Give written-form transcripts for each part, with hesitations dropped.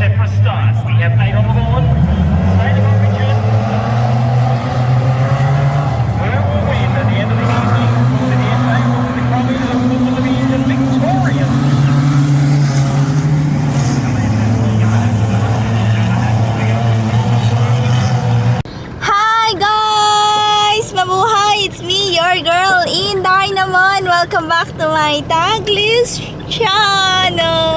set for a start. We have 8 on the board. State of origin. Where will win at the end of the evening? The DSA will be probably the Formula Division victorious. Hi guys! Mabuhay! It's me, your girl, Inday naman. Welcome back to my Taglish channel!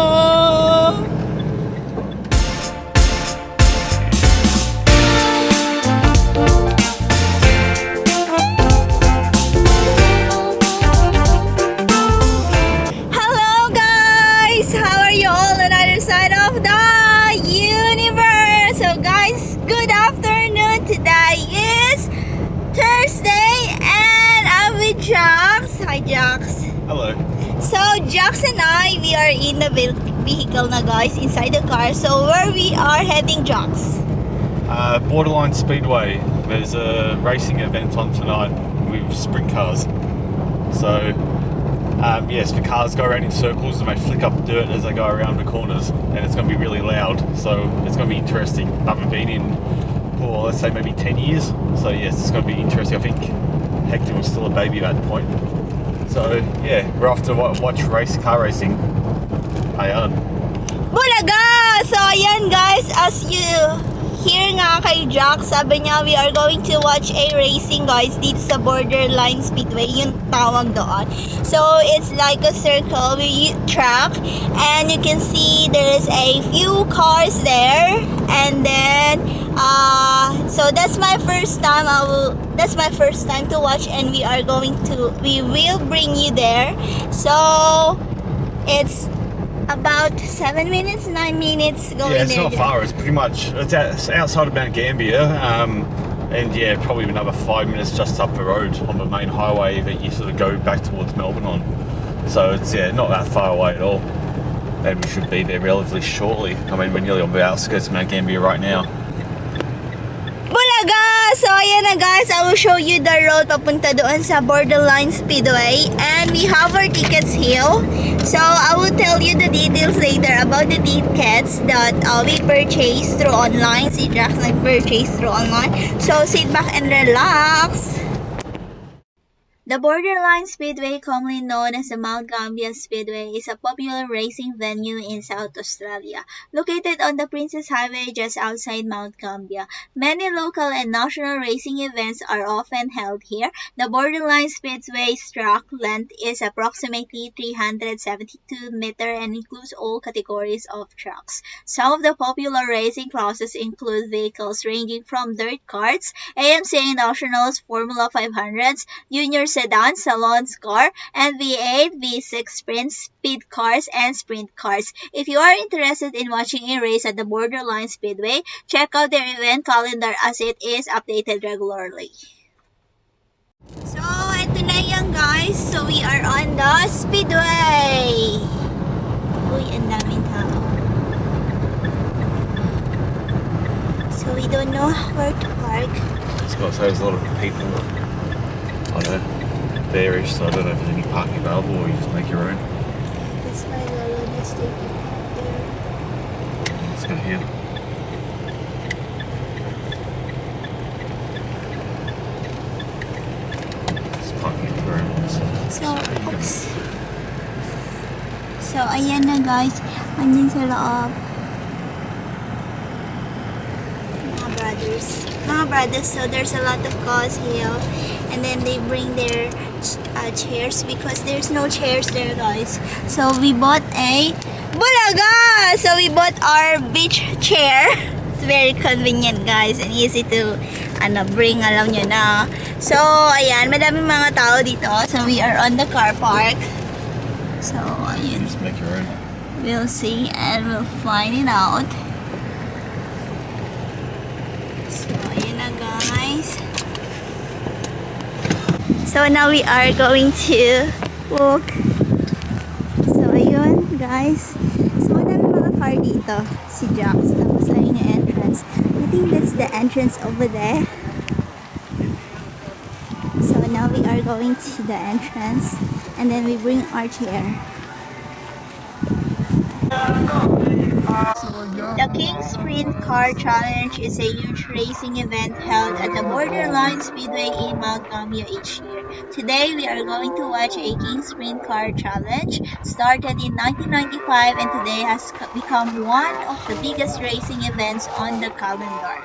Hello guys! How are you all on either side of the universe? So guys, good afternoon. Today is Thursday and I'm with Jax. Hi Jax. Hello. So Jax and I, we are in the vehicle na guys, inside the car. So where we are heading, Jax? Borderline Speedway. There's a racing event on tonight with sprint cars. So, yes, the cars go around in circles and they flick up dirt as they go around the corners, and it's going to be really loud. So it's going to be interesting. I haven't been in, let's say maybe 10 years. So yes, it's going to be interesting. I think Hector was still a baby at that point. So yeah, we're off to watch car racing. Ayan. Bulaga! So ayan guys, as you hear nga kay Jax, sabi niya we are going to watch a racing guys dito sa Borderline Speedway, yung tawag doon. So it's like a circle with track, and you can see there is a few cars there, and then so that's my first time to watch, and we will bring you there. So it's about 7 minutes, 9 minutes going there. Yeah, it's not far. It's pretty much outside of Mount Gambier, and yeah, probably another 5 minutes just up the road on the main highway that you sort of go back towards Melbourne on. So it's not that far away at all, and we should be there relatively shortly. I mean, we're nearly on the outskirts of Mount Gambier right now. Bulaga! So ayan na guys, I will show you the road papunta doon sa Borderline Speedway, and we have our tickets here. So I will tell you the details later about the tickets that we purchased through online. Si Jax nag-purchase through online. So sit back and relax. The Borderline Speedway, commonly known as the Mount Gambier Speedway, is a popular racing venue in South Australia. Located on the Princess Highway just outside Mount Gambier, many local and national racing events are often held here. The Borderline Speedway's track length is approximately 372 meters and includes all categories of tracks. Some of the popular racing classes include vehicles ranging from dirt karts, AMCA Nationals, Formula 500s, Junior Sedan, Salon's car, and V8, V6 sprint, speed cars, and sprint cars. If you are interested in watching a race at the Borderline Speedway, check out their event calendar as it is updated regularly. So, ito na yan guys. So, we are on the Speedway. Uy, ang daming tao. So, we don't know where to park. It's got so there's a lot of people. I know. Bearish, so I don't know if there's any parking available or you just make your own. That's why Lolo is taking there. Let's go here. It's parking everywhere. So, ayan na guys. Andyan sa loob. Mga brothers. So, there's a lot of cars here. And then they bring their chairs because there's no chairs there guys. So we bought a Bulaga! So we bought our beach chair. It's very convenient guys and easy to bring, alam nyo na. So ayan, madaming mga tao dito. So we are on the car park. So ayan. Just make your own. We'll see and we'll find it out. So ayan na guys. So now we are going to walk. So ayun guys. So madami mga car dito. Si Jax. Tapos ayun yung entrance. I think that's the entrance over there. So now we are going to the entrance. And then we bring our chair. So The King's Sprint Car Challenge is a huge racing event held at the Borderline Speedway in Mount Gambier each year. Today, we are going to watch a King's Sprint Car Challenge started in 1995 and today has become one of the biggest racing events on the calendar.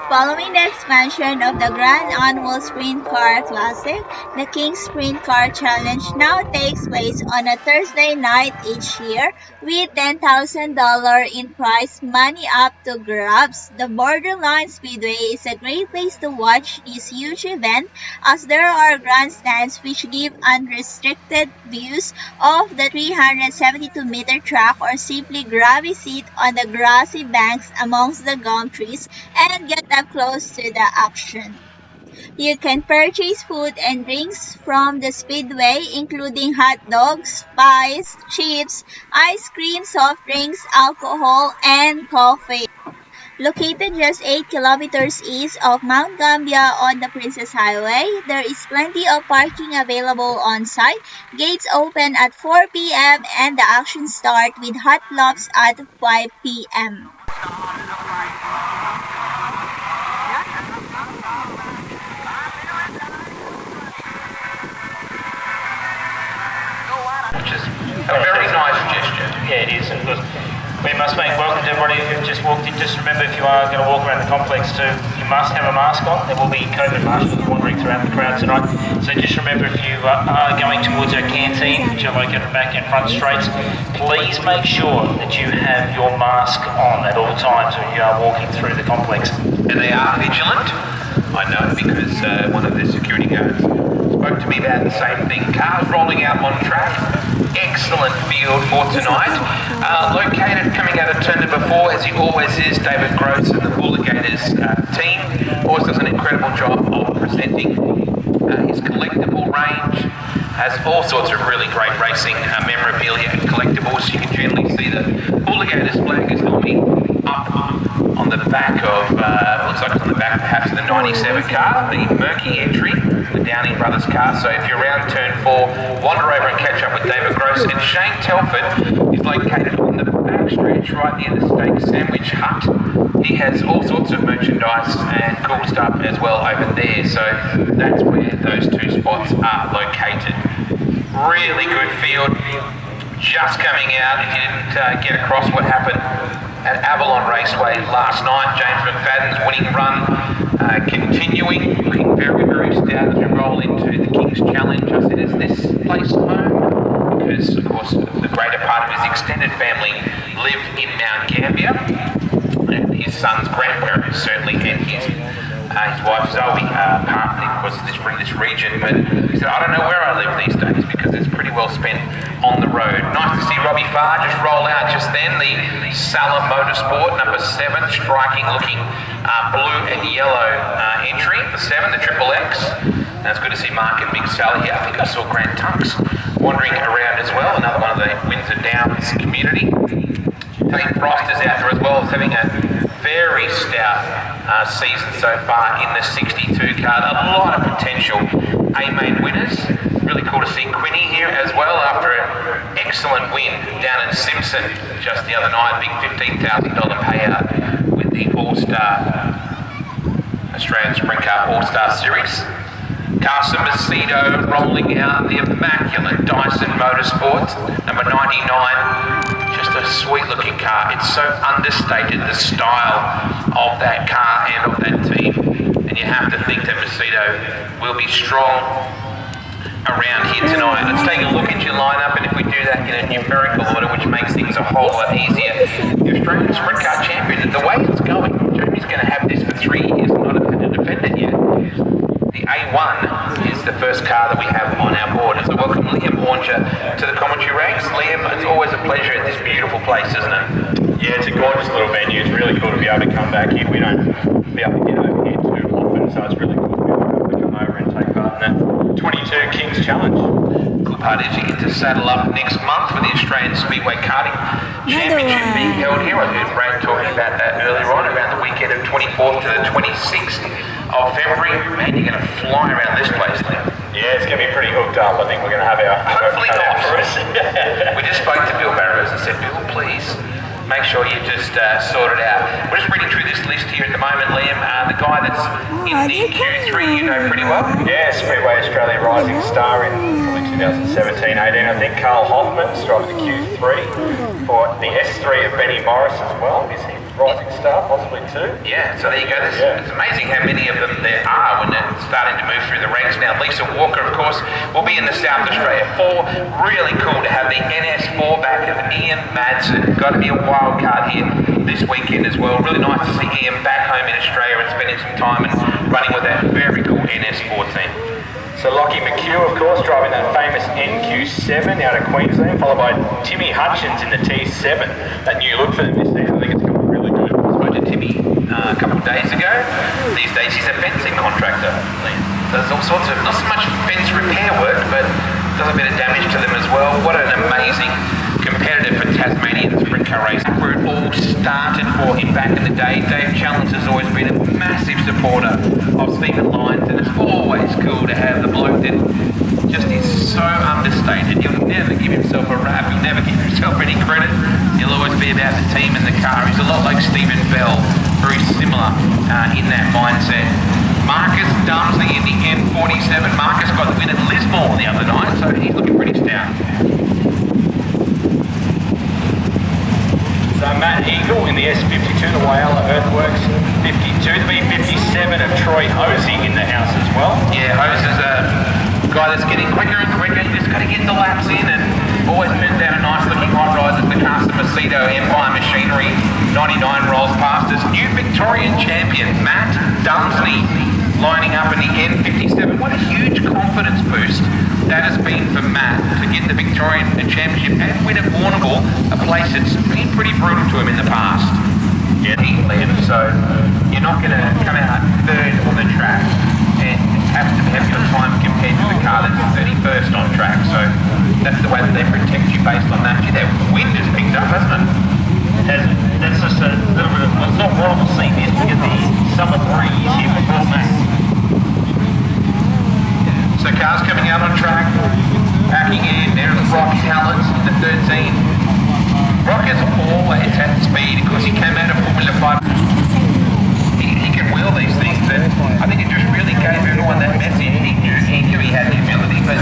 Following the expansion of the Grand Annual Sprint Car Classic, the King's Sprint Car Challenge now takes place on a Thursday night each year with $10,000 in prize money up to grabs. The Borderline Speedway is a great place to watch this huge event as there are grandstands which give unrestricted views of the 372-meter track or simply grab a seat on the grassy banks amongst the gum trees and get up close to the action. You can purchase food and drinks from the speedway including hot dogs, pies, chips, ice cream, soft drinks, alcohol, and coffee. Located just 8 kilometers east of Mount Gambier on the Princess Highway, there is plenty of parking available on site. Gates open at 4 p.m. and the action starts with hot laps at 5 p.m. Which is a very nice gesture. Yeah, it is. And look, we must make welcome to everybody who just walked in. Just remember, if you are going to walk around the complex too, you must have a mask on. There will be COVID marshals wandering around the crowd tonight. So just remember, if you are going towards our canteen, which are located back in front straights, please make sure that you have your mask on at all times when you are walking through the complex. And they are vigilant. I know because one of the security guards spoke to me about the same thing. Cars rolling out on track. Excellent field for tonight. Located coming out of turn number 4, as he always is, David Gross and the Buller Gators team always does an incredible job of presenting his collectible range. Has all sorts of really great racing memorabilia and collectibles. You can generally see the Buller Gators flag is normally up on the back of, looks like it's on the back perhaps of the 97 car, the Murky entry, the Downing Brothers car. So if you're around turn 4, wander over and catch up with David Gross. And Shane Telford is located on the back stretch right near the Steak Sandwich Hut. He has all sorts of merchandise and cool stuff as well over there. So that's where those two spots are located. Really good field. Just coming out, if you didn't get across what happened at Avalon Raceway last night, James McFadden's winning run continuing, looking very, very stout as we roll into the King's Challenge. I said, is this place home? Because, of course, the greater part of his extended family live in Mount Gambier, and his son's grandparents certainly, and his wife Zoe, partly, of course, from this region. But he said, I don't know where I live these days because it's pretty well spent on the road. Nice to see Robbie Farr just roll out just then. The Salah Motorsport, number 7, striking looking blue and yellow entry. The 7, the Triple X. And it's good to see Mark and Big Sally here. I think I saw Grant Tunks wandering around as well. Another one of the Windsor Downs community. Tate Frost is out there as well. He's having a very stout season so far in the 62 car. A lot of potential A-main winners. Really cool to see Quinny here as well after an excellent win down at Simpson just the other night. Big $15,000 payout with the All-Star Australian Sprint Car All-Star Series. Carson Macedo rolling out the immaculate Dyson Motorsports, number 99. Just a sweet looking car. It's so understated, the style of that car and of that team. And you have to think that Macedo will be strong around here tonight. Let's take a look at your lineup, and if we do that in a numerical order, which makes things a whole lot easier. The Australian Sprint Car Champion, the way it's going, Jeremy's going to have this for 3 years, not a defendant yet. The A1 is the first car that we have on our board. So welcome Liam Hornscher to the commentary ranks. Liam, it's always a pleasure at this beautiful place, isn't it? Yeah, it's a gorgeous little venue. It's really cool to be able to come back here. We don't be able to get over here too often, so it's really cool to be able to come over and take part in that 22 Kings Challenge. Cool part is you get to saddle up next month with the Australian Speedway Karting Championship being held here. I heard Brad talking about that earlier on, around the weekend of 24th to the 26th of February. Man, you're going to fly around this place, Liam. Yeah, it's going to be pretty hooked up. I think we're going to have our Hopefully cut out not. for us. We just spoke to Bill Barrows and said, Bill, please make sure you just sort it out. We're just reading through this list here at the moment, Liam. The guy that's in the Q3 you know pretty well. Yeah, Speedway Australia Rising Star in probably 2017-18. I think Carl Hoffman's driving the Q3 for the S3 of Benny Morris as well. Is he Rising Star, possibly too? Yeah, so there you go. It's amazing how many of them there are when they're starting to move through the ranks now. Lisa Walker, of course, will be in the South Australia 4. Really cool to have the NS4 back of Ian Madsen. Got to be a wild card here this weekend as well. Really nice to see Ian back home in Australia and spending some time and running with that very cool NS4 team. So Lockie McHugh, of course, driving that famous NQ7 out of Queensland, followed by Timmy Hutchins in the T7. That new look for them this season, I think it's going to be really good. I spoke to Timmy a couple of days ago. These days he's a fencing contractor. Does all sorts of, not so much fence repair work, but does a bit of damage to them as well. What an amazing competitor for Tasmanian sprint car racing, where it all started for him back in the day. Dave Challenge has always been a massive supporter of Stephen Lyons, and it's always cool to have the bloke that just is so understated. He'll never give himself a rap, he'll never give himself any credit. He'll always be about the team and the car. He's a lot like Stephen Bell, very similar in that mindset. Marcus Dumsley in the M47. Marcus got the win at Lismore the other night, so he's looking pretty stout. So Matt Eagle in the S52, the Whyalla Earthworks 52, the B57 of Troy Hosey in the house as well. Yeah, Hose is a guy that's getting quicker and quicker. You just got to get the laps in and always turns out a nice looking hot rod as the Castor Macedo Empire Machinery 99 rolls past us. New Victorian champion, Matt Dumsley, lining up in the N57. What a huge confidence boost that has been for Matt to get the Victorian Championship and win at Warrnambool, a place that's been pretty brutal to him in the past. Yeah, so you're not going to come out third on the track and have to have your time compared to the car that's 31st on track. So that's the way that they protect you based on that. Gee, that wind has picked up, hasn't it? That's just a little bit of, well, it's not horrible seeing this because the summer breeze here before Mac. So cars coming out on track, packing in. There's Brock Talents in the 13. Brock has always had speed because he came out of Formula 5. He can wheel these things, and I think it just really gave everyone that message. He knew he had the ability, but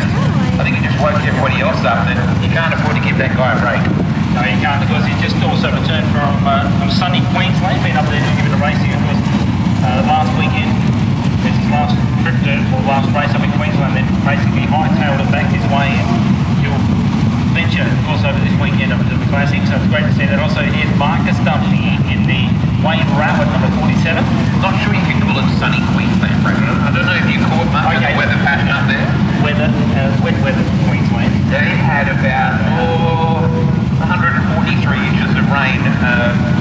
I think it just woke everybody else up that you can't afford to give that guy a break. No, you can't, because he just also returned from sunny Queensland, been up there to give it a racing. It was last weekend. It's his last trip to, or last race up in Queensland, then basically hightailed it back his way, and he'll venture, of course, over this weekend up to the Classic, so it's great to see that. Also, here's Marcus Dumsley in the Wayne Rabbit, number 47. Not sure you can call it sunny Queensland, Brendan. I don't know if you caught much of the weather pattern up there. Wet weather for Queensland. They had about 143 inches of rain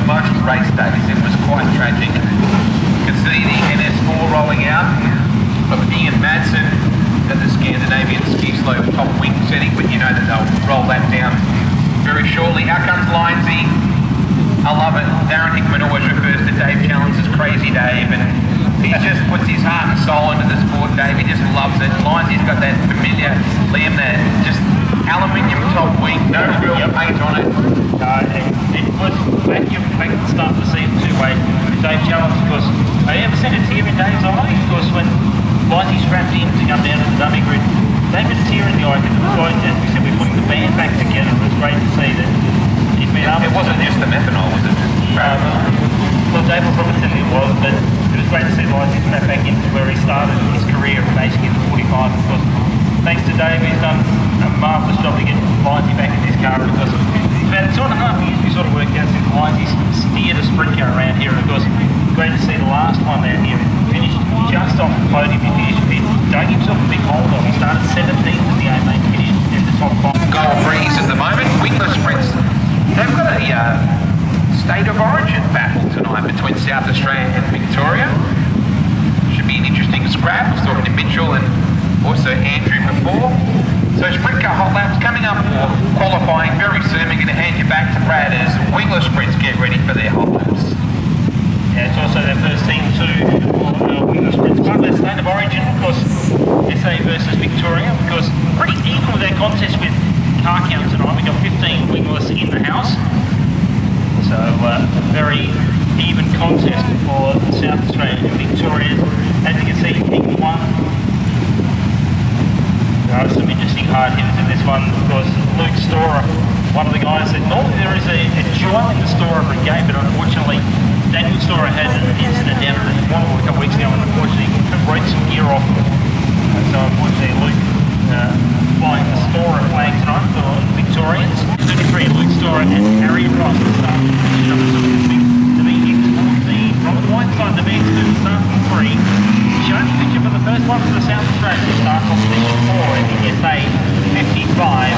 most race days. It was quite tragic. You can see the NS4 rolling out of Ian Madsen at the Scandinavian ski slope top wing setting, but you know that they'll roll that down very shortly. Out comes Lindsay. I love it. Darren Hickman always refers to Dave Challenge as Crazy Dave, and he just puts his heart and soul into the sport, Dave. He just loves it. Lindsay's got that familiar Liam, that just aluminium top wing, no real paint on it. It was back at the start of the season two-way Dave Challenge, because I ever seen a tear in Dave's eye, because when Lindsay strapped in to come down to the dummy grid, Dave had a tear in the eye, because as we said, we're putting the band back together. It was great to see that he's been able. It wasn't just the methanol, was it? Well, Dave will probably tell you it was, but it was great to see Lindsay strap back into where he started his career, basically in the 45, because thanks to Dave, he's done a marvellous job to get Lindsay back in this car, because about 2.5 years we sort of worked out since Lindsay's steered a sprint car around here, and of course, great to see the last time out here, finished just off the podium. He dug himself a big hole though. He started 17th at the A-Main, finished in the top 5. Gold breeze at the moment. Wingless Sprints. They've got a state of origin battle tonight between South Australia and Victoria. Should be an interesting scrap. I was talking to Mitchell and also Andrew before. So sprint car hot laps coming up for qualifying very soon. We're going to hand you back to Brad as Wingless Sprints get ready for their hot laps. Yeah, it's also their first team to Wingless Sprints. Part of their state of origin, of course, SA versus Victoria, because pretty equal their contest with car count tonight. We've got 15 wingless in the house. So very even contest for South Australia and Victoria. As you can see, Heat 1. There are some interesting hard hitters in this one. Of course, Luke Storer, one of the guys that normally there is a duel in the Storer brigade, but unfortunately Daniel Storer had an incident down at the Wandle a couple of weeks ago and unfortunately broke some gear off. So unfortunately Luke flying the Storer flag tonight for Victorians. 33 Luke Storer and Harry Ross start the VX14. Robert Whiteside, the VX2 starts from 3. Showing the picture for the first one for the South Australian starts on position 4 in the SA 55.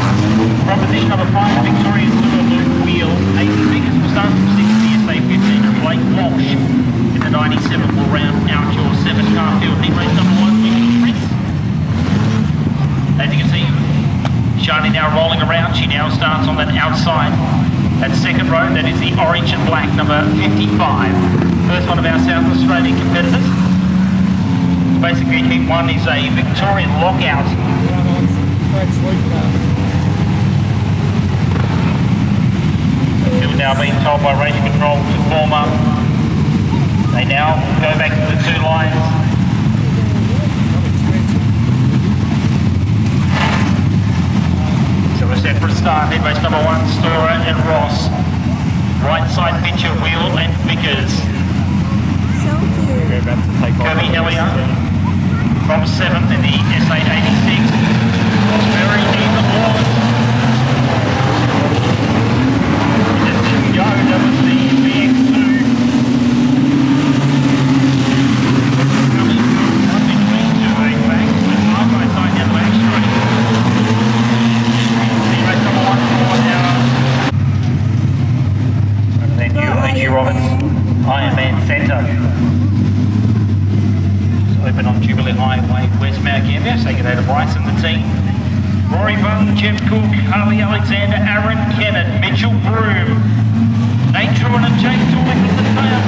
From position number 5, the Victorian Tour Luke Wheel. 80 figures will start from 6 in the SA 15 and Blake Walsh in the 97 will round out your 7-car field. Heat race number 1, Mickey Prince. As you can see, Shani now rolling around. She now starts on that outside, that second row. That is the orange and black number 55. First one of our South Australian competitors. Basically, Heat 1 is a Victorian lockout. Still now being told by race control to form up. They now go back to the 2 lines. So we're set for a start. Heat race number 1, Storer and Ross. Right side picture, Wheel and Vickers. So cute. We're about to take off. Kirby Hellier from 7th in the SA 86. Very even on. Just didn't go. That was the VX2. Coming from between 2 8 banks with side by side yellow extra. Race number 1 for now. And then Hugh Roberts, Ironman Centre. Open on Jubilee Highway, West Mount Gambier. Say good day to Bryce and the team. Rory Bunn, Jeff Cook, Harley Alexander, Aaron Kennett, Mitchell Broom, Nate Truan and Jake Tooley with the tail.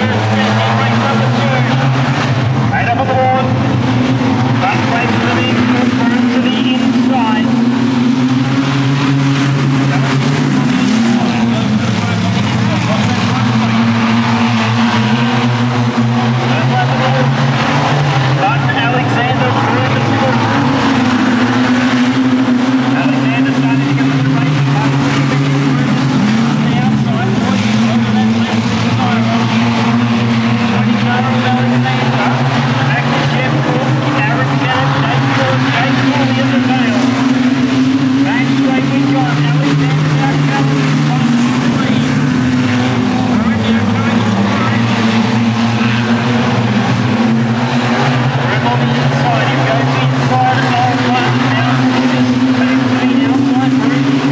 Race number 2. 8 up on the board. Bunn plays to the mid, Broom to the inside. Alexander, Broom and Cook. Alexander starting to get a little racing back. On the outside, over that left side. 20 Charles Alexander. Back to Jeff Cook, Aaron Kennett, Jake Cooley in the tail. Back straight we got Alexander now coming on the lead. On the inside, he goes inside and all one down to this outside room.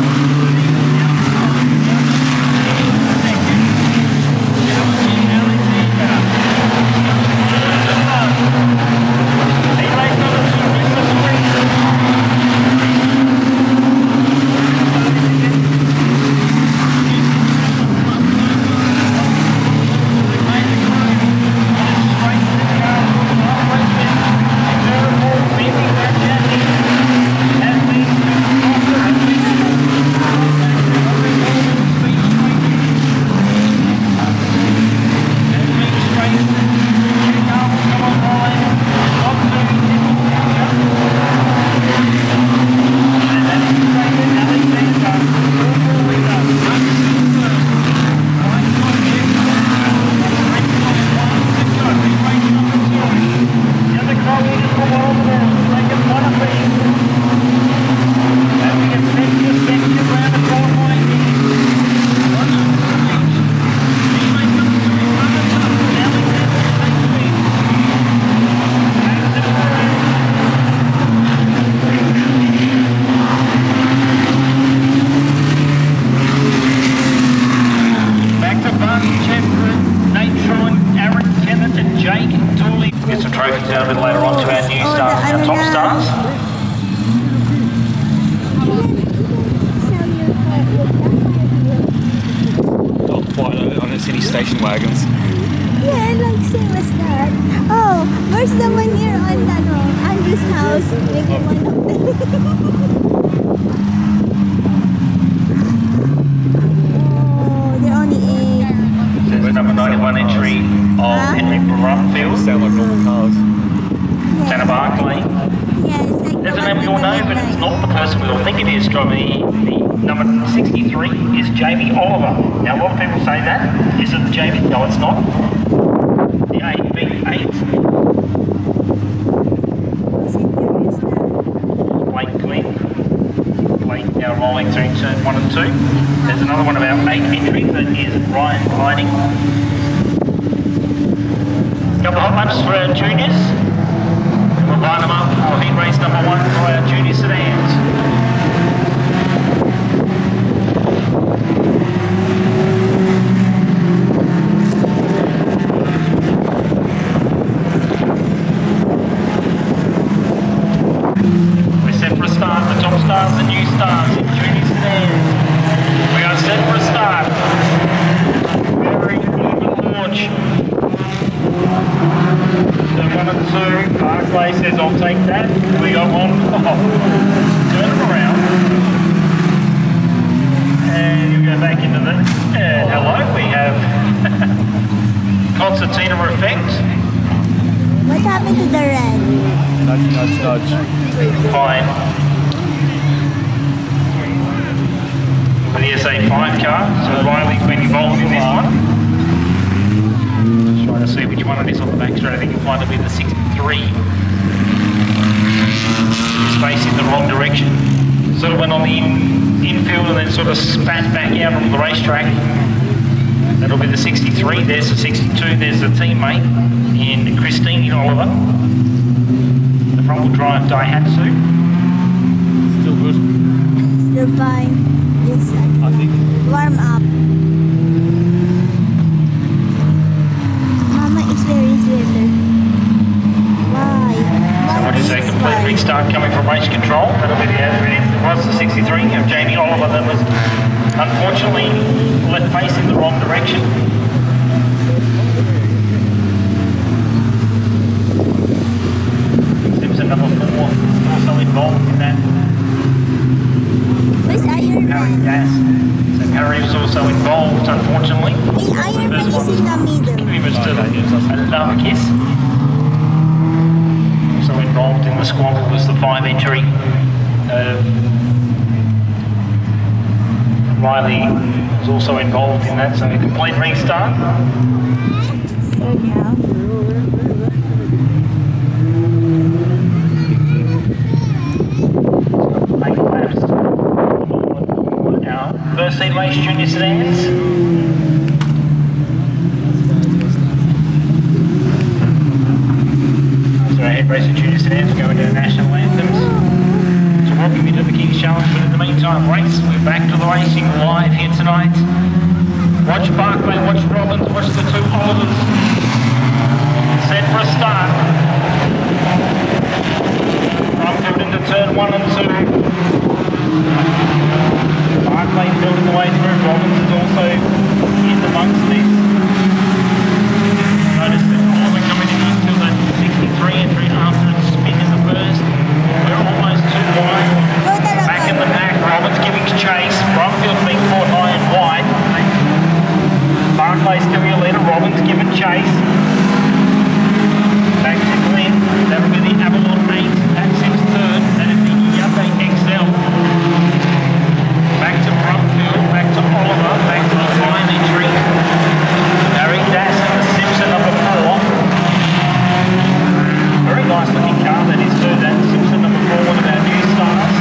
He race number 2 with the swings. Trophies out a bit later on to our new stars and our top stars. Not quite on the city station wagons. Yeah, like same as that. Oh, where's the one here on Andrew's house? Maybe one of them. Oh, they're only 8. the number 91 entry of Henry Brumfield, Sound like normal cars. Tanner Barkley. Yeah, it's like There's the a name one we all with know, the but it's midnight. not the person we all think it is. Driving the number 63 is Jamie Oliver. Now, a lot of people say that. Is it Jamie? No, it's not. The AB8, Is it curious now? Blake Quinn. Blake now rolling through turn 1 and 2. There's another one about 8 entry that is Ryan Hiding. Couple of hot laps for our juniors. We'll line them up for heat race number 1 for our junior sedans. We're set for a start. The top stars, the new stars in junior sedans. We are set for a start. Very even launch. Turn 1 and 2. Barclay says, I'll take that. We got one. Oh, turn it around. And you go back into the... hello, we have Concertina Effect. What happened to the red? Nudge, nudge, nudge. Fine. For the SA5 car, so Riley's been involved in this one. Just trying to see which one it is on the back straight. I think you'll find it'll be the 63. It's facing the wrong direction. Sort of went on the infield and then sort of spat back out on the racetrack. That'll be the 63. There's the 62. There's the teammate in Christine Oliver. The front wheel drive Daihatsu. Still good. Still fine. Just I think. warm up. Mama is very sweater. Why? Why What is a this complete one? restart coming from race control? That'll be the other. It was the 63 of Jamie Oliver that was unfortunately left facing the wrong direction. Simpson number 4 also involved in that. Where's Iron Harry Man? Gas. So Harry was also involved, unfortunately. Hey, Iron Man is in the middle. He was still another kiss. Also involved in the squabble was the 5 entry of Riley was also involved in that, so a complete restart. So now. Eight laps. Our first seat race junior sedans. So our head race of junior sedans will go into the national anthems. So welcome you to the King's Challenge, but in the meantime, we're back to the racing live here tonight. Watch Barclay, watch Robbins, watch the two Olivers. Set for a start. Brumfield into turn 1 and 2. Barclay building the way through. Robbins is also in amongst this. Notice that Oliver coming into the 63 entry after its spin in the first. We're almost too wide. Go to the Back in the pack, Robbins giving chase. Brumfield being caught high and wide. Barclay's giving a leader. Robbins giving chase. Back to Glenn. That'll be the Avalon 8. That's his third. That is the Hyundai XL. Back to Brumfield. Back to Oliver. Back to the 5 entry. Harry Dass and the Simpson number 4. Very nice looking car that is too. That Simpson number 4, one of our new stars.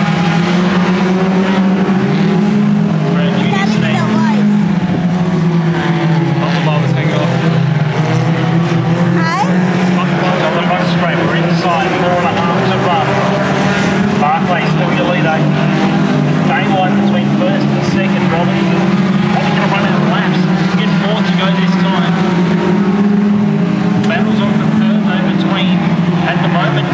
For our junior Having the stand. white. Bumper bar was hanging off. Hi? Bumper bar was On the front straight, we're inside, 4.5 to run. Barclay still your leader. Daylight between first and second. Robbins is probably going to run out of laps. Get 4 to go this time. Battles on for third though between, at the moment,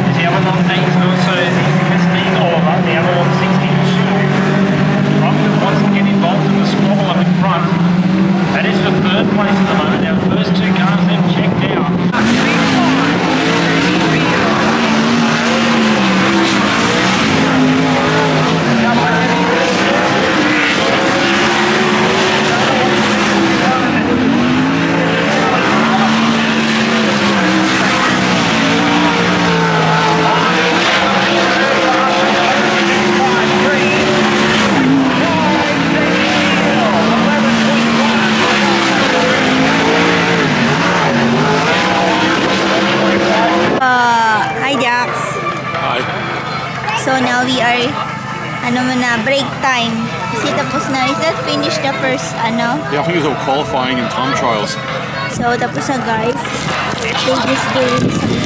is the Avalon 8 and also the Christine Oliver, the Avalon 62. Brumfield wants to get involved in the squabble up in front. That is for third place at the moment. Our first 2 cars then checked out. ano mo na, break time. Kasi tapos na, is that finish the first, ano? Yeah, I think it was all qualifying and time trials. So, tapos na guys. They just doing something.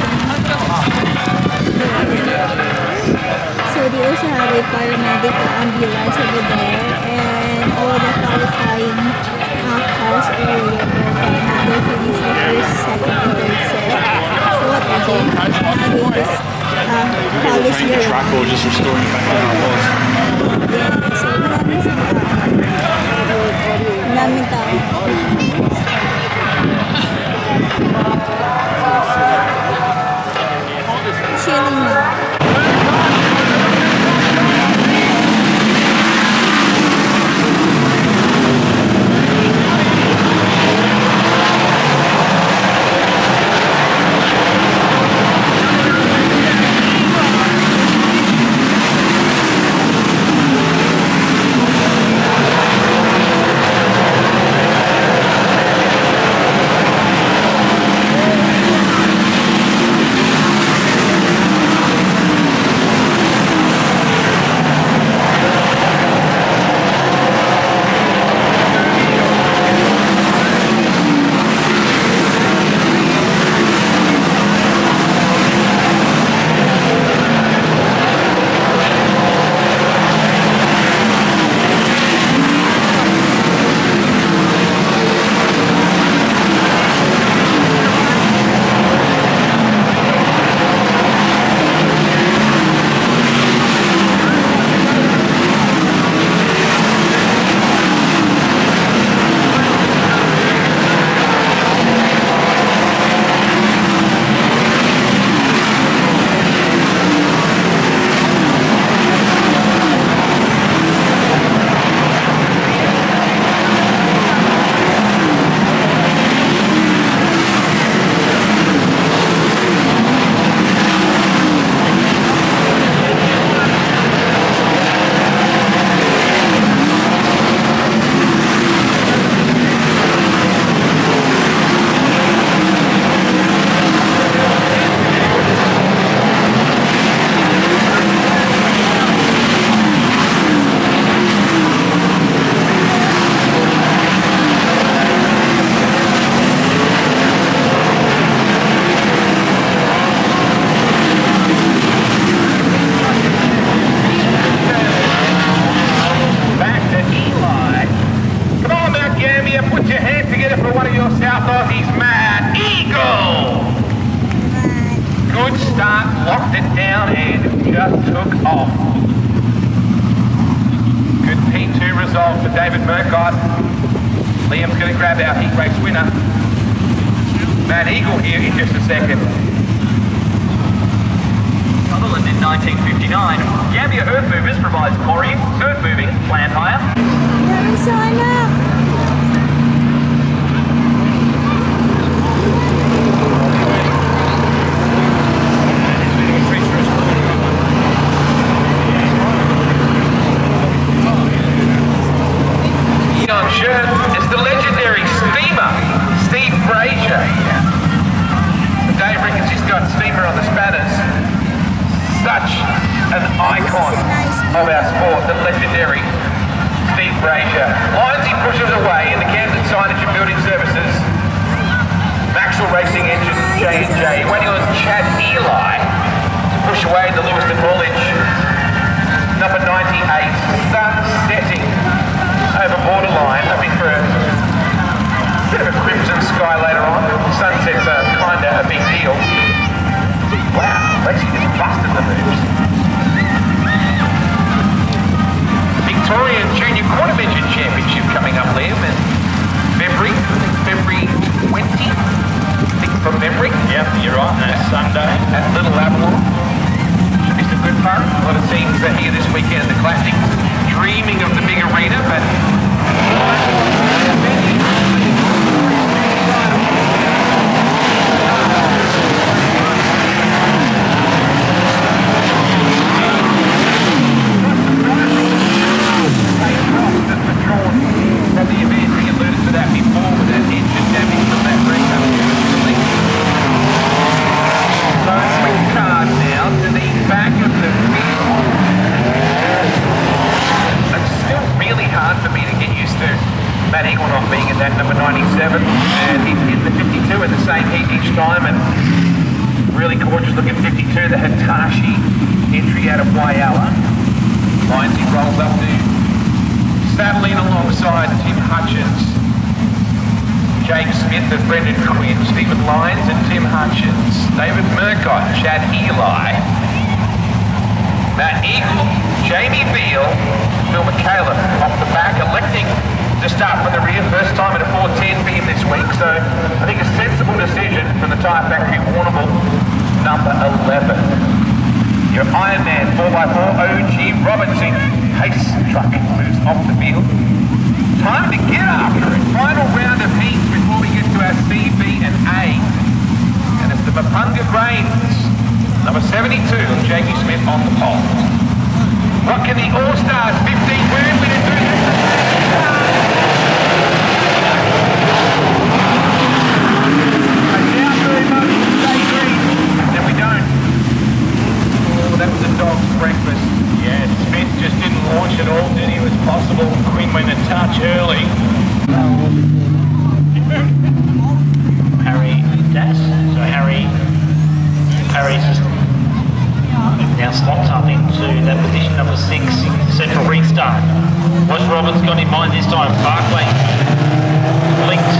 So, they also have a paramedic ambulance over there. And all the qualifying cars already there. They finished the first, second, and third set. So, what are they? They just polish Painting the their track or just restoring it back to how it was. yeah, so maraming maraming tao. Chilling lang. locked it down and just took off. Good P2 result for David Murcott. Liam's going to grab our heat race winner. Matt Eagle here in just a second. Sutherland in 1959. Gambia Earth Movers provides quarrying, earth moving, plant hire. Dami sana. On shirt is the legendary steamer, Steve Frazier. Dave reckons he's got steamer on the spanners. Such an icon of our sport, the legendary Steve Frazier. Lindsay pushes away in the Camden Signage and Building Services. Maxwell Racing Engine J&J waiting on Chad Eli to push away the Lewiston Haulage. Number 98, sunsetting over borderline, hoping for a bit of a crimson sky later on. Sunsets are kind of a big deal. Wow, Lacey just busted the moves. Victorian Junior Quarter Midget Championship coming up, Liam, in February 20, I think from memory. Yep, you're right, that's Sunday. At Little Avalon. Should be some good fun. A lot of teams are here this weekend at the Classic. Dreaming of the big arena, but from the event, we alluded to that before with that engine damage from that break up. So quick card now to the back of the field. Matt Eagleknopp being in that number 97, and he's in the 52 in the same heat each time, and really gorgeous looking 52, the Hitachi entry out of Whyalla. Lines he rolls up to saddle in alongside Tim Hutchins, Jake Smith and Brendan Quinn, Stephen Lyons and Tim Hutchins, David Murcott, Chad Eli, Matt Eagle, Jamie Beale, Phil McCaleb off the back, electing to start from the rear, first time at a 4:10 for him this week, so I think a sensible decision from the Tyre Factory Warrnambool, number 11. Your Ironman 4x4 OG Robertson Pace truck moves off the field. Time to get after it. Final round of heats before we get to our C, B and A. And it's the Mapunga Grains, number 72, Jamie Smith on the pole. What can the All-Stars 15 win when it do then we don't. Oh, that was a dog's breakfast. Yeah, Smith just didn't launch at all, did he? It was possible Quinn went a touch early. Harry Das. So Harry's just now slots up into that position, number 6, set for restart. What's Roberts got in mind this time? Barclay linked.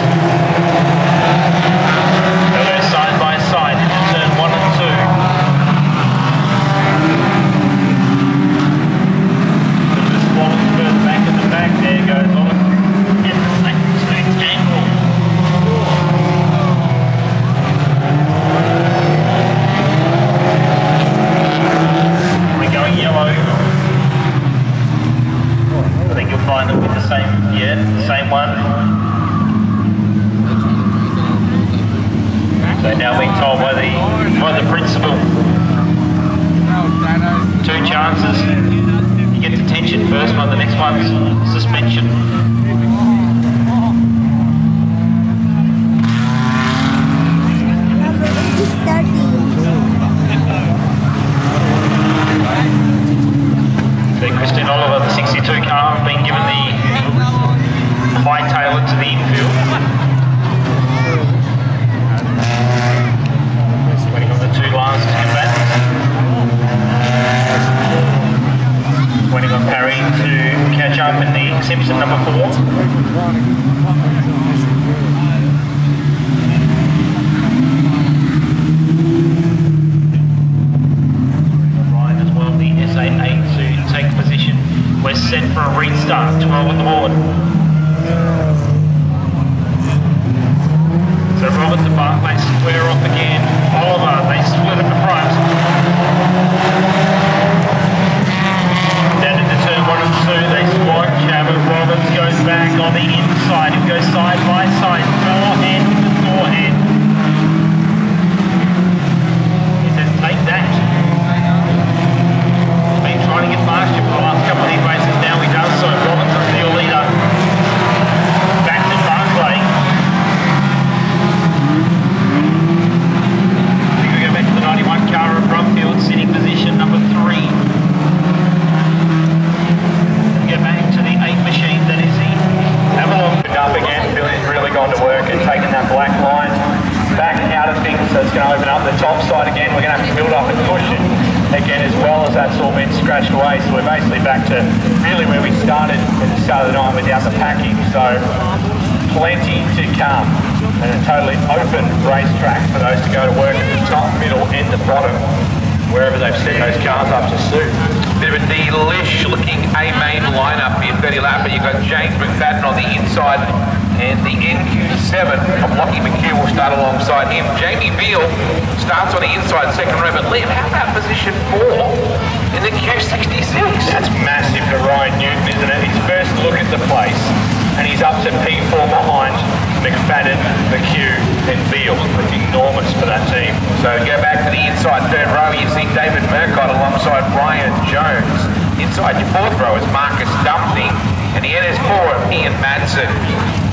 They'll go side by side into turn 1 and 2. The Swans further back in the back. There goes on. Get the same angle. We're going yellow. I think you'll find them with the same one. So now being told by the principal, 2 chances. You get detention first one, the next one's suspension. Number 8 is starting. So Christine Oliver, the 62 car, being given the high-tailer to the infield. Waiting on the 2 last combatants. Waiting on Parry to catch up in the Simpson number 4. Ryan as well, the SA8 to take position. We're set for a restart, 12 on the board. So Roberts and Barclay square off again. Oliver, they split at the front. Down into turn 1 and 2, they squat. Chabot Roberts goes back on the inside. He goes side by side. Forehand with the forehand. He says, take that. Been trying to get past you for the last couple of heat races. Now he does so. Roberts is the leader. Back to Barclay. I think we go back to the 91 car at Brumfield, sitting position number 3. We go back to the 8 machine, that is the Avalon. Up again, Billy's really gone to work and taken that black line back out of things, so it's going to open up the top side again. We're going to have to build up and cushion again, as well as that's all been scratched away, so we're basically back to really where we started at the start of the night without the packing. So plenty to come, and a totally open racetrack for those to go to work at the top, middle and the bottom, wherever they've set those cars up to suit. Bit of a delish looking A-main lineup here, 30 lap, but you've got James McFadden on the inside, and the NQ7 of Lockie McHugh will start alongside him. Jamie Beale starts on the inside, second row, but Liam, how about position 4 in the Q66? That's massive for Ryan Newton, isn't it? His first look at the place, and he's up to P4 behind McFadden, McHugh and Beale. It's enormous for that team. So go back to the inside third row, you see David Murcott alongside Brian Jones. Inside your fourth row is Marcus Dumpney, and the NS4 of Ian Madsen.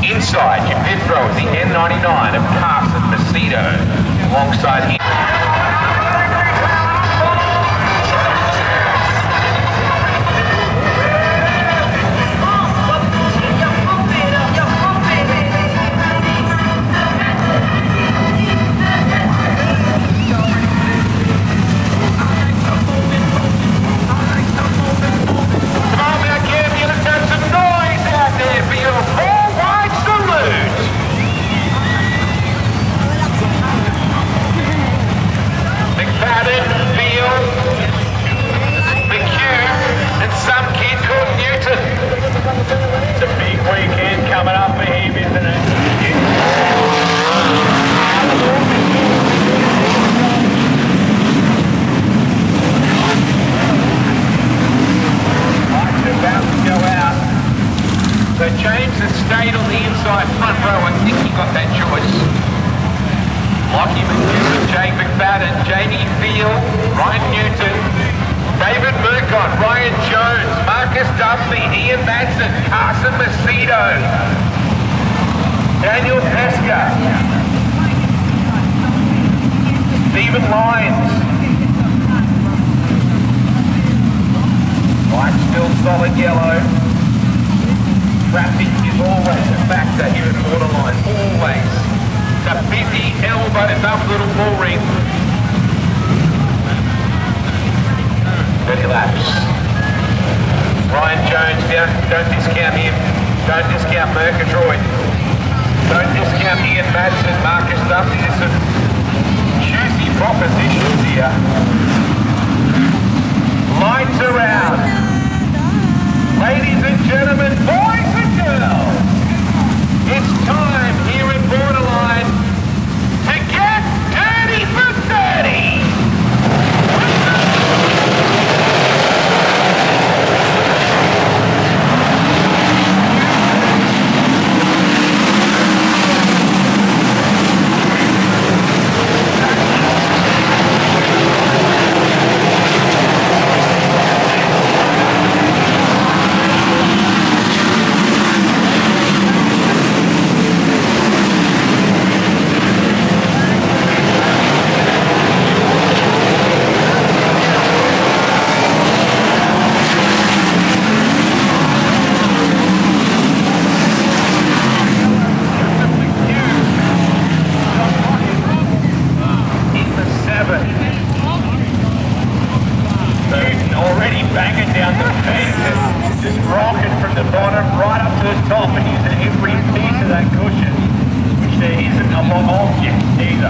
Inside your fifth row is the N99 of Carson Macedo, alongside him. middle, the inside front row. I think he got that choice. Lockie McNewton, Jay McFadden, Jamie Field, Ryan Newton, David Murcott, Ryan Jones, Marcus Duffy, Ian Madsen, Carson Macedo, Daniel Pesca, Stephen Lyons. Light still solid yellow. Traffic is always a factor here at Borderline, always. It's a busy elbows up little bull ring. 30 laps. Ryan Jones, don't discount him. Don't discount Murgatroyd. Don't discount Ian Madsen, Marcus Duffy. There's some juicy propositions here. Lights around. Ladies and gentlemen, boys and girls, it's time here at Borderline to get dirty for 30. Already banging down the pace, just rocking from the bottom right up to the top and using every piece of that cushion, which there isn't a lot of yet either.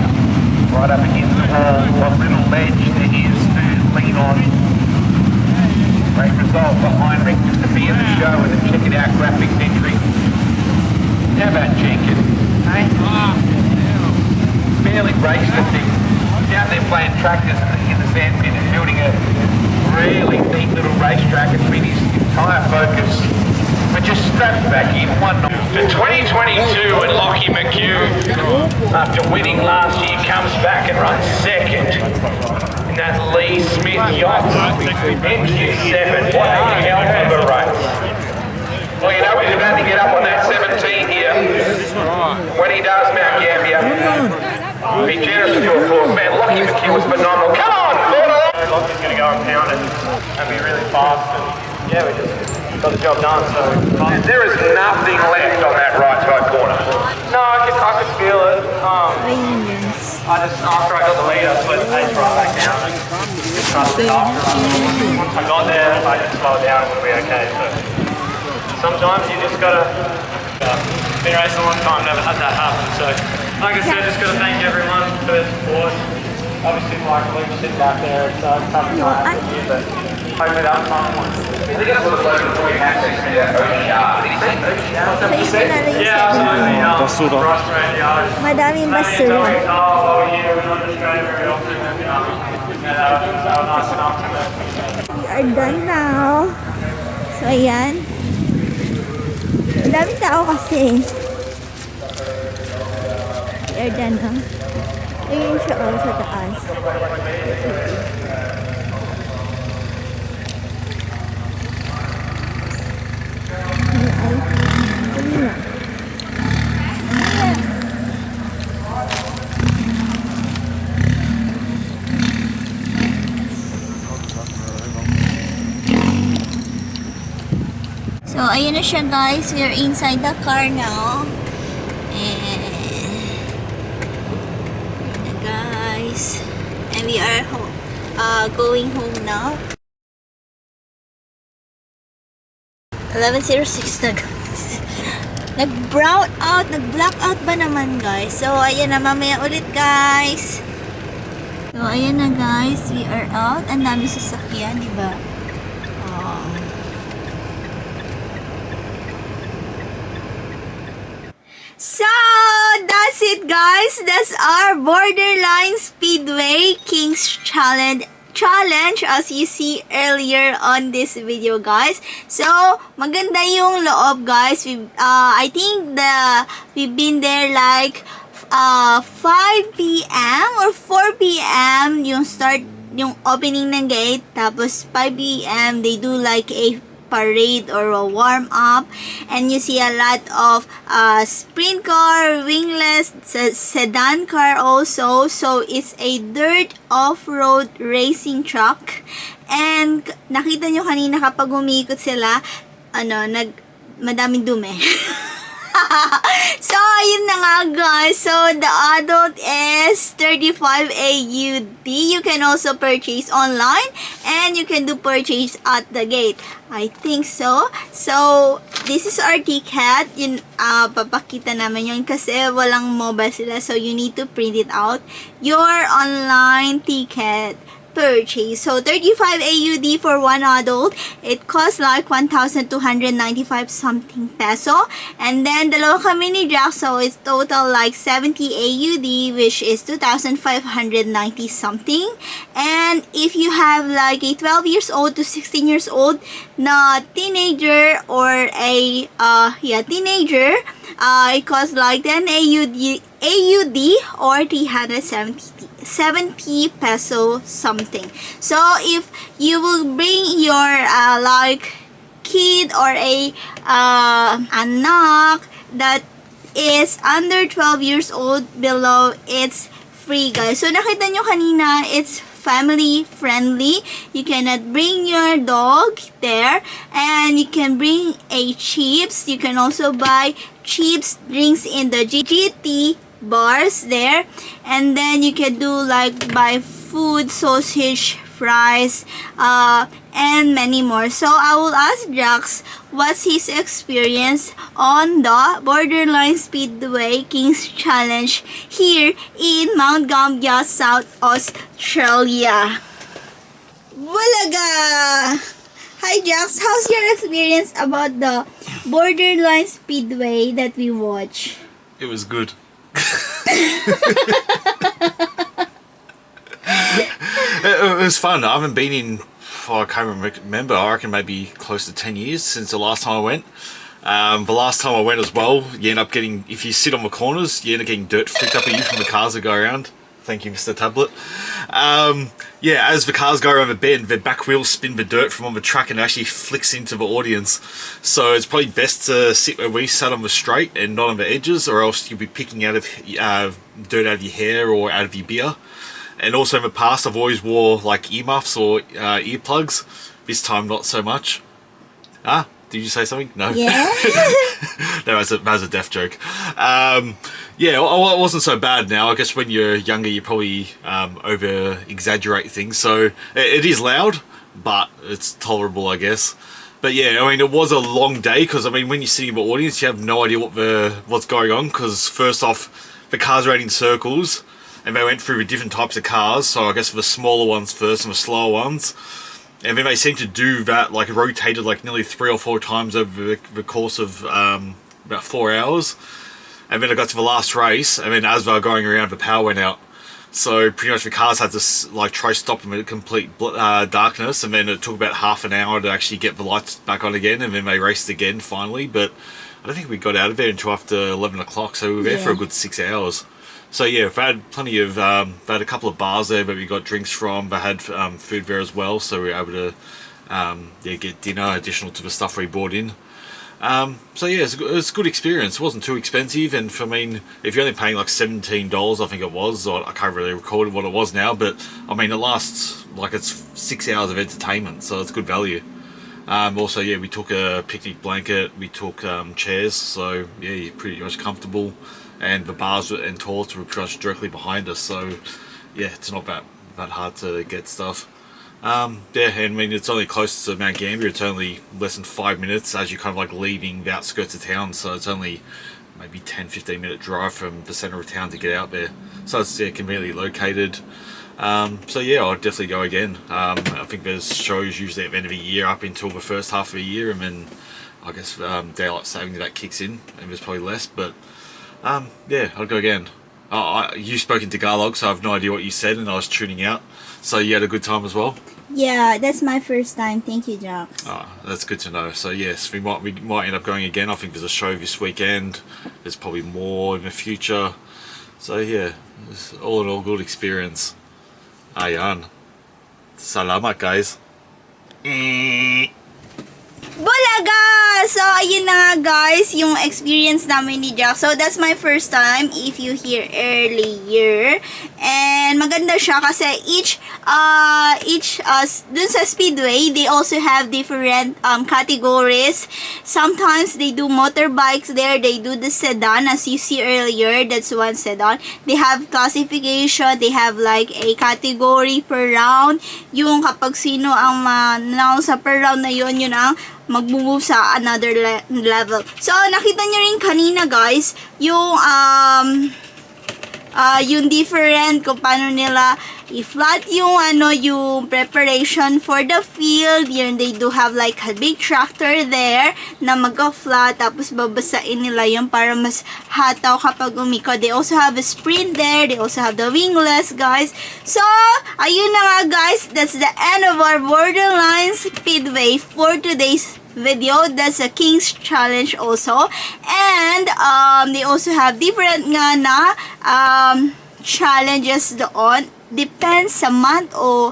Right up against the wall, what little ledge there is to lean on. Great result for Heinrich just to be in the show and then check it out, graphics entry. How about Jenkins? Hey? Barely raced the thing. Out there playing tractors in the sandpit and building a really neat little racetrack. It's been his entire focus. But just strapped back in one night. For 2022 and Lockie McHugh, after winning last year, comes back and runs second in that Lee Smith yacht. MQ7, what a hell of a race. Well, you know he's about to get up on that 17 here. When he does, Mount Gambier. Be generous with your applause, man. Lockie McHugh was phenomenal. Come on, Borderline! Lockie's going to go and pound it and be really fast. And yeah, we just got the job done. So there is nothing left on that right side corner. no, I could feel it. Ayos. After I got the lead, I slowed the pace right back down and just trusted after. Once I got there, I just slowed down and we'll be okay. So sometimes you just got to. Been racing a long time, never had that happen. So like I said, just got to thank everyone for their support. Obviously, Mike Luke sitting back there. It's tough time here, but hopefully that was fun. Yeah, absolutely. Madaming basura. We are done now. So, ayan. Madaming tao kasi. We are done now. Ayun siya sa taas. So, ayun na siya guys. We are inside the car now. And we are going home now. 11:06 na guys. Nag-brown out, nag-black out ba naman guys? So ayan na, mamaya ulit guys. So ayan na guys, we are out. Ang dami sasakyan, di ba? So, that's it guys. That's our Borderline Speedway Kings Challenge challenge as you see earlier on this video, guys. So, maganda yung loob, guys. I think we've been there like 5 p.m. or 4 p.m. yung opening ng gate. Tapos 5 p.m. they do like a parade or a warm up, and you see a lot of sprint car, wingless, sedan car also. So it's a dirt off-road racing truck, and nakita nyo kanina kapag umikot sila, madaming dumi. So, ayun na nga, guys. So, the adult is 35 AUD. You can also purchase online, and you can do purchase at the gate. I think so. So, this is our ticket. Yun, papakita naman yun kasi walang mobile sila. So, you need to print it out. Your online ticket purchase. So 35 AUD for one adult. It costs like 1,295 something peso. And then dalawa kami ni Jack, so it's total like 70 AUD, which is 2,590 something. And if you have like a 12 years old to 16 years old na teenager or a teenager, it costs like 10 AUD or 370 peso something. So if you will bring your like kid or a anak that is under 12 years old below, it's free, guys. So nakita nyo kanina, it's family friendly. You cannot bring your dog there, and you can bring a chips. You can also buy chips drinks in the GT bars there, and then you can do like buy food, sausage, fries, and many more. So I will ask Jax what's his experience on the Borderline Speedway Kings Challenge here in Mount Gambier, South Australia. Bulaga! Hi Jax, how's your experience about the Borderline Speedway that we watch? It was good. It was fun. I haven't been in, I can't remember, I reckon maybe close to 10 years since the last time I went. The last time I went as well, you end up getting, if you sit on the corners, you end up getting dirt flicked up at you from the cars that go around. Thank you, Mr. Tablet. Yeah, as the cars go around the bend, their back wheels spin the dirt from on the track and it actually flicks into the audience. So it's probably best to sit where we sat on the straight and not on the edges, or else you'll be picking out of dirt out of your hair or out of your beer. And also in the past, I've always wore like earmuffs or earplugs. This time, not so much. Did you say something? No. Yeah. No, that was a deaf joke. Yeah, well, it wasn't so bad now. I guess when you're younger, you probably over exaggerate things. So it is loud, but it's tolerable, I guess. But yeah, I mean, it was a long day because I mean, when you're sitting in the audience, you have no idea what's going on. Because first off, the cars ran in circles, and they went through the different types of cars. So I guess the smaller ones first and the slower ones. And then they seemed to do that, like rotated like nearly 3 or 4 times over the course of about 4 hours. And then I got to the last race, and then as they were going around, the power went out. So pretty much the cars had to like try stop them in complete darkness, and then it took about half an hour to actually get the lights back on again, and then they raced again finally. But I don't think we got out of there until after 11 o'clock, so we were there for a good 6 hours. So yeah, they had plenty of, they had a couple of bars there that we got drinks from. They had food there as well, so we were able to get dinner additional to the stuff we brought in. So yeah, it's a good experience. It wasn't too expensive, and for, I mean, if you're only paying like $17, I think it was, or I can't really recall what it was now, but I mean, it lasts, like it's 6 hours of entertainment, so it's good value. Also, yeah, we took a picnic blanket, we took chairs, so yeah, you're pretty much comfortable. And the bars and toilets were pretty much directly behind us, so yeah, it's not that hard to get stuff. Yeah, I mean, it's only close to Mount Gambier. It's only less than 5 minutes as you're kind of like leaving the outskirts of town, so it's only maybe 10-15 minute drive from the centre of town to get out there. So it's conveniently located. So yeah, I'll definitely go again. I think there's shows usually at the end of the year up until the first half of the year, and then I guess daylight saving that kicks in, and there's probably less, but yeah, I'll go again. You spoke in Tagalog, so I have no idea what you said, and I was tuning out. So you had a good time as well? Yeah, that's my first time. Thank you, Jax. That's good to know. So yes, we might end up going again. I think there's a show this weekend. There's probably more in the future. So yeah, it's all in all good experience. Ayan. Salamat, guys. Bulaga! So, ayun na nga guys, yung experience namin ni Jack. So, that's my first time, if you hear earlier. And maganda siya kasi each dun sa Speedway, they also have different categories. Sometimes they do motorbikes there, they do the sedan, as you see earlier, that's one sedan. They have classification, they have like a category per round. Yung kapag sino ang mananalo sa per round na yun ang mag-move sa another level. So, nakita nyo rin kanina guys, yung different kung paano nila i-flat yung yung preparation for the field. Yun, they do have like a big tractor there na mag-flat, tapos babasain nila yun para mas hataw kapag umiko. They also have a sprint there, they also have the wingless guys. So, ayun na nga guys, that's the end of our Borderline Speedway for today's video. That's a King's Challenge also. And they also have different nga na challenges doon. Depends sa month o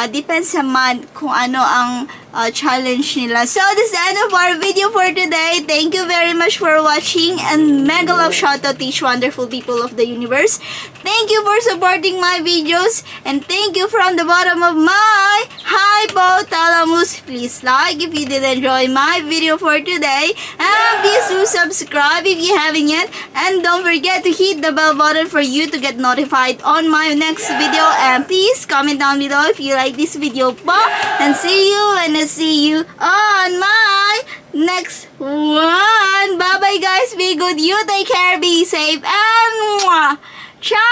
depends sa month kung ano ang challenge nila. So, this is the end of our video for today. Thank you very much for watching, and mega love shoutout to each wonderful people of the universe. Thank you for supporting my videos, and thank you from the bottom of my hypothalamus. Please like if you did enjoy my video for today, and please do subscribe if you haven't yet, and don't forget to hit the bell button for you to get notified on my next video, and please comment down below if you like this video po, and see you on my next one. Bye bye guys, be good, you take care, be safe, and ciao.